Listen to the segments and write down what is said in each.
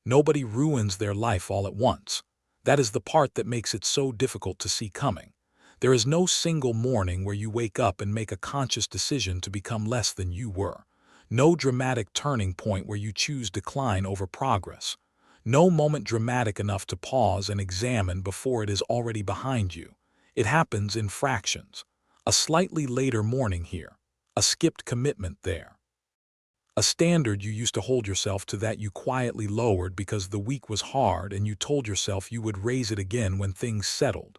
Nobody ruins their life all at once. That is the part that makes it so difficult to see coming. There is no single morning where you wake up and make a conscious decision to become less than you were. No dramatic turning point where you choose decline over progress. No moment dramatic enough to pause and examine before it is already behind you. It happens in fractions. A slightly later morning here. A skipped commitment there. A standard you used to hold yourself to that you quietly lowered because the week was hard and you told yourself you would raise it again when things settled.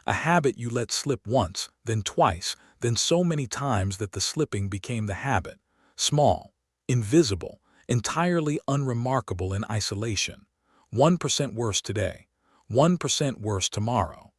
A habit you let slip once, then twice, then so many times that the slipping became the habit. Small, invisible, entirely unremarkable in isolation. 1% worse today, 1% worse tomorrow.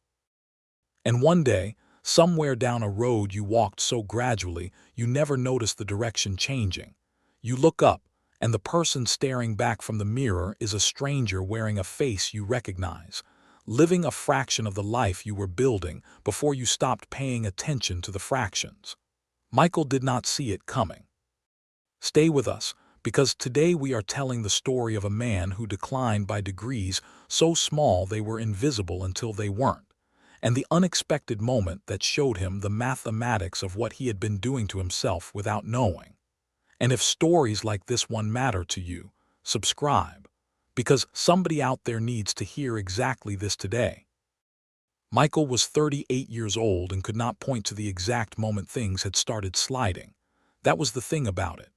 And one day, somewhere down a road you walked so gradually you never noticed the direction changing. You look up, and the person staring back from the mirror is a stranger wearing a face you recognize, living a fraction of the life you were building before you stopped paying attention to the fractions. Michael did not see it coming. Stay with us, because today we are telling the story of a man who declined by degrees so small they were invisible until they weren't, and the unexpected moment that showed him the mathematics of what he had been doing to himself without knowing. And if stories like this one matter to you, subscribe, because somebody out there needs to hear exactly this today. Michael was 38 years old and could not point to the exact moment things had started sliding. That was the thing about it.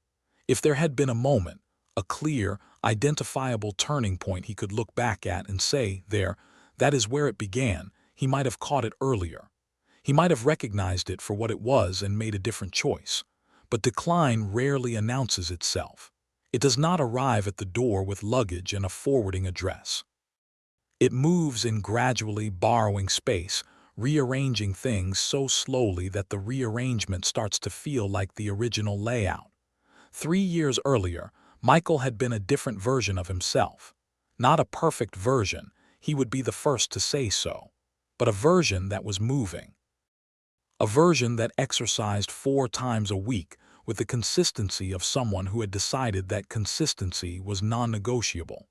If there had been a moment, a clear, identifiable turning point he could look back at and say, there, that is where it began, he might have caught it earlier. He might have recognized it for what it was and made a different choice. But decline rarely announces itself. It does not arrive at the door with luggage and a forwarding address. It moves in gradually borrowing space, rearranging things so slowly that the rearrangement starts to feel like the original layout. 3 years earlier, Michael had been a different version of himself. Not a perfect version, he would be the first to say so, but a version that was moving. A version that exercised 4 times a week with the consistency of someone who had decided that consistency was non-negotiable.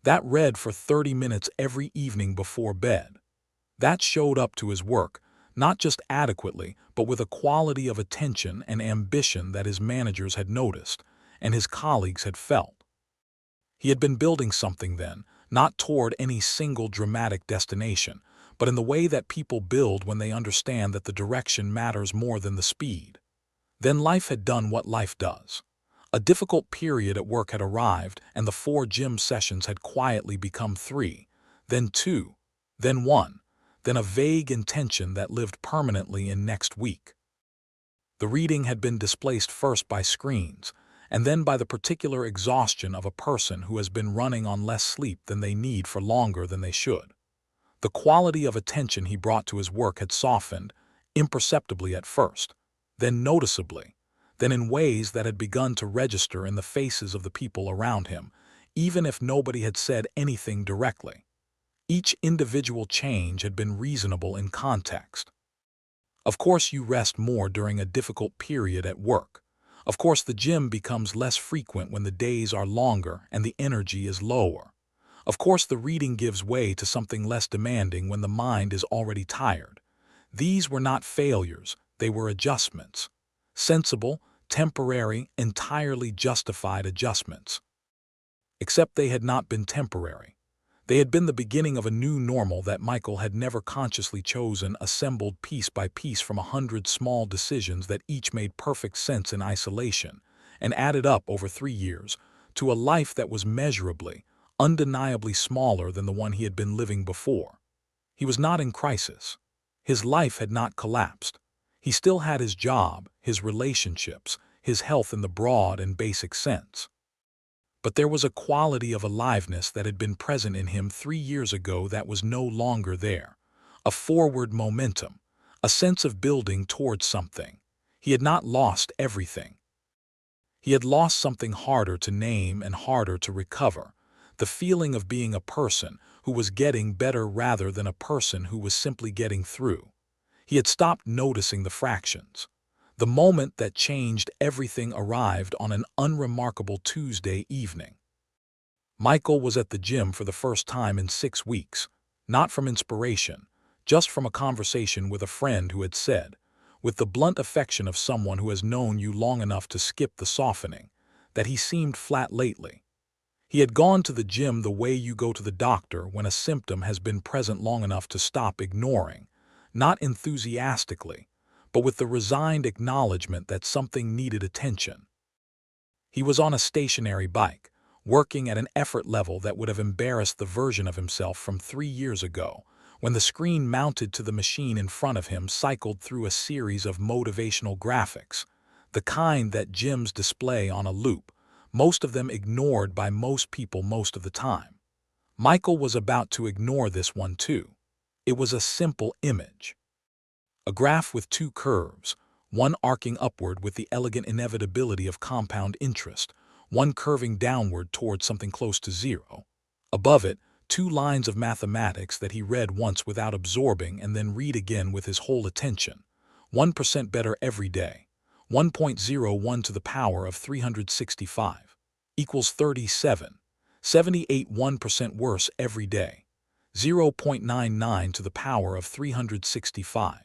That read for 30 minutes every evening before bed. That showed up to his work, not just adequately, but with a quality of attention and ambition that his managers had noticed, and his colleagues had felt. He had been building something then, not toward any single dramatic destination, but in the way that people build when they understand that the direction matters more than the speed. Then life had done what life does. A difficult period at work had arrived, and the 4 gym sessions had quietly become 3, then 2, then 1, then a vague intention that lived permanently in next week. The reading had been displaced first by screens, and then by the particular exhaustion of a person who has been running on less sleep than they need for longer than they should. The quality of attention he brought to his work had softened, imperceptibly at first, then noticeably, then in ways that had begun to register in the faces of the people around him, even if nobody had said anything directly. Each individual change had been reasonable in context. Of course you rest more during a difficult period at work. Of course the gym becomes less frequent when the days are longer and the energy is lower. Of course the reading gives way to something less demanding when the mind is already tired. These were not failures, they were adjustments. Sensible, temporary, entirely justified adjustments. Except they had not been temporary. They had been the beginning of a new normal that Michael had never consciously chosen, assembled piece by piece from 100 small decisions that each made perfect sense in isolation, and added up over 3 years, to a life that was measurably, undeniably smaller than the one he had been living before. He was not in crisis. His life had not collapsed. He still had his job, his relationships, his health in the broad and basic sense. But there was a quality of aliveness that had been present in him 3 years ago that was no longer there. A forward momentum, a sense of building towards something. He had not lost everything. He had lost something harder to name and harder to recover, the feeling of being a person who was getting better rather than a person who was simply getting through. He had stopped noticing the fractions. The moment that changed everything arrived on an unremarkable Tuesday evening. Michael was at the gym for the first time in 6 weeks, not from inspiration, just from a conversation with a friend who had said, with the blunt affection of someone who has known you long enough to skip the softening, that he seemed flat lately. He had gone to the gym the way you go to the doctor when a symptom has been present long enough to stop ignoring, not enthusiastically, but with the resigned acknowledgement that something needed attention. He was on a stationary bike, working at an effort level that would have embarrassed the version of himself from 3 years ago, when the screen mounted to the machine in front of him cycled through a series of motivational graphics, the kind that gyms display on a loop, most of them ignored by most people most of the time. Michael was about to ignore this one too. It was a simple image. A graph with two curves, one arcing upward with the elegant inevitability of compound interest, one curving downward towards something close to zero. Above it, two lines of mathematics that he read once without absorbing and then read again with his whole attention. 1% better every day. 1.01 to the power of 365 equals 37. 78 1% worse every day. 0.99 to the power of 365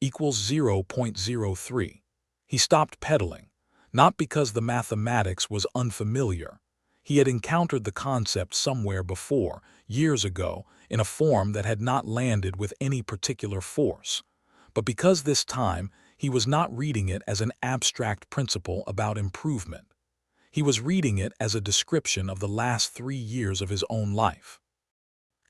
equals 0.03. He stopped pedaling, not because the mathematics was unfamiliar. He had encountered the concept somewhere before, years ago, in a form that had not landed with any particular force, but because this time he was not reading it as an abstract principle about improvement. He was reading it as a description of the last 3 years of his own life.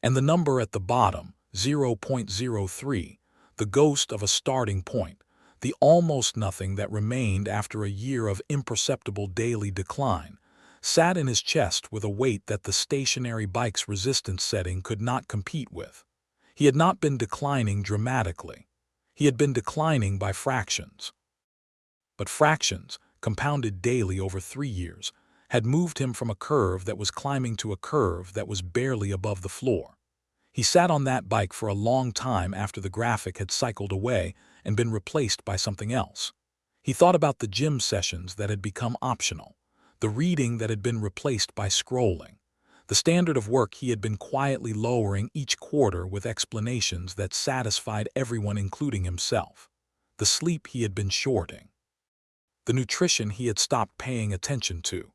And the number at the bottom, 0.03, the ghost of a starting point, the almost nothing that remained after a year of imperceptible daily decline, sat in his chest with a weight that the stationary bike's resistance setting could not compete with. He had not been declining dramatically. He had been declining by fractions. But fractions, compounded daily over 3 years, had moved him from a curve that was climbing to a curve that was barely above the floor. He sat on that bike for a long time after the graphic had cycled away and been replaced by something else. He thought about the gym sessions that had become optional, the reading that had been replaced by scrolling, the standard of work he had been quietly lowering each quarter with explanations that satisfied everyone including himself, the sleep he had been shorting, the nutrition he had stopped paying attention to,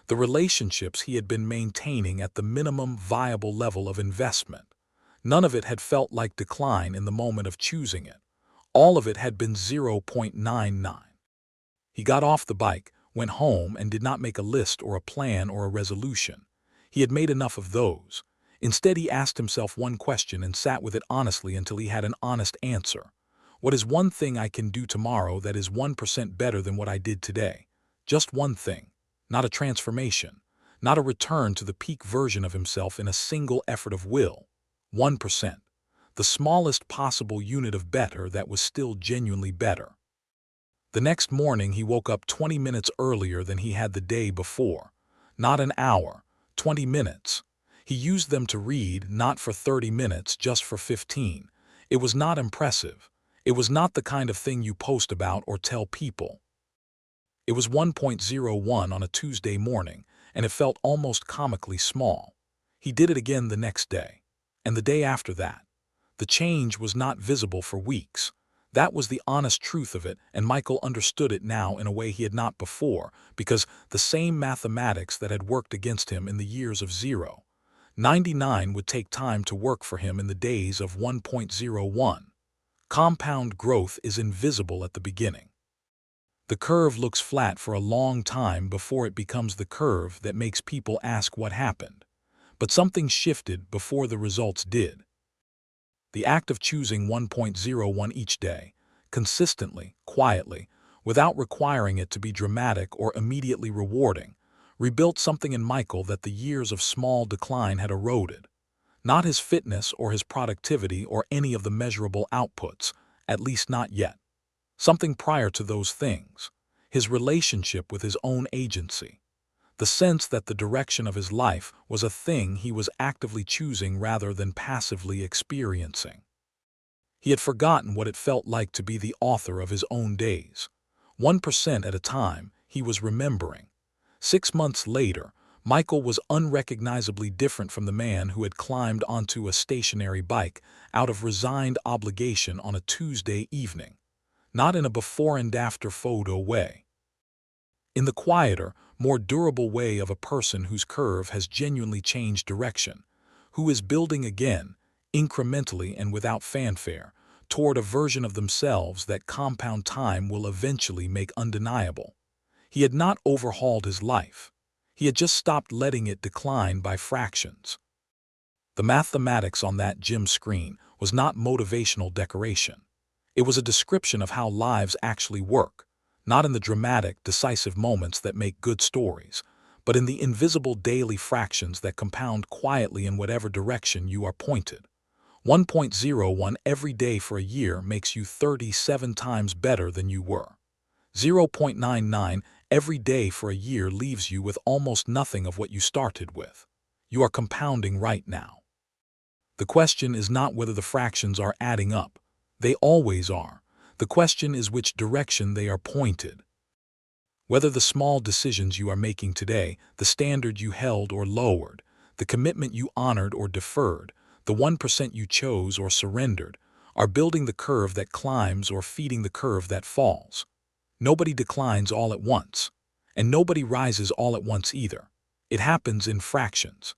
the relationships he had been maintaining at the minimum viable level of investment. None of it had felt like decline in the moment of choosing it. All of it had been 0.99. He got off the bike, went home, and did not make a list or a plan or a resolution. He had made enough of those. Instead, he asked himself one question and sat with it honestly until he had an honest answer. What is one thing I can do tomorrow that is 1% better than what I did today? Just one thing. Not a transformation. Not a return to the peak version of himself in a single effort of will. 1%. The smallest possible unit of better that was still genuinely better. The next morning he woke up 20 minutes earlier than he had the day before. Not an hour, 20 minutes. He used them to read, not for 30 minutes, just for 15. It was not impressive. It was not the kind of thing you post about or tell people. It was 1.01 on a Tuesday morning, and it felt almost comically small. He did it again the next day, and the day after that. The change was not visible for weeks. That was the honest truth of it, and Michael understood it now in a way he had not before, because the same mathematics that had worked against him in the years of 0.99 would take time to work for him in the days of 1.01. Compound growth is invisible at the beginning. The curve looks flat for a long time before it becomes the curve that makes people ask what happened. But something shifted before the results did. The act of choosing 1.01 each day, consistently, quietly, without requiring it to be dramatic or immediately rewarding, rebuilt something in Michael that the years of small decline had eroded. Not his fitness or his productivity or any of the measurable outputs, at least not yet. Something prior to those things, his relationship with his own agency. The sense that the direction of his life was a thing he was actively choosing rather than passively experiencing. He had forgotten what it felt like to be the author of his own days. 1% at a time, he was remembering. 6 months later, Michael was unrecognizably different from the man who had climbed onto a stationary bike out of resigned obligation on a Tuesday evening, not in a before and after photo way. In the quieter, more durable way of a person whose curve has genuinely changed direction, who is building again, incrementally and without fanfare, toward a version of themselves that compound time will eventually make undeniable. He had not overhauled his life. He had just stopped letting it decline by fractions. The mathematics on that gym screen was not motivational decoration. It was a description of how lives actually work, not in the dramatic, decisive moments that make good stories, but in the invisible daily fractions that compound quietly in whatever direction you are pointed. 1.01 every day for a year makes you 37 times better than you were. 0.99 every day for a year leaves you with almost nothing of what you started with. You are compounding right now. The question is not whether the fractions are adding up. They always are. The question is which direction they are pointed. Whether the small decisions you are making today, the standard you held or lowered, the commitment you honored or deferred, the 1% you chose or surrendered, are building the curve that climbs or feeding the curve that falls. Nobody declines all at once, and nobody rises all at once either. It happens in fractions.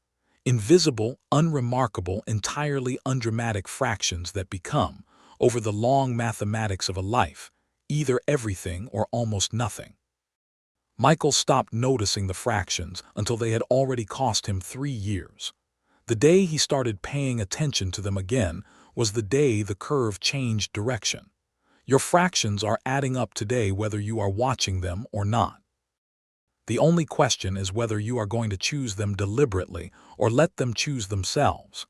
Invisible, unremarkable, entirely undramatic fractions that become, over the long mathematics of a life, either everything or almost nothing. Michael stopped noticing the fractions until they had already cost him 3 years. The day he started paying attention to them again was the day the curve changed direction. Your fractions are adding up today whether you are watching them or not. The only question is whether you are going to choose them deliberately or let them choose themselves.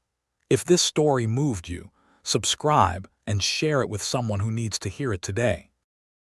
If this story moved you, subscribe and share it with someone who needs to hear it today.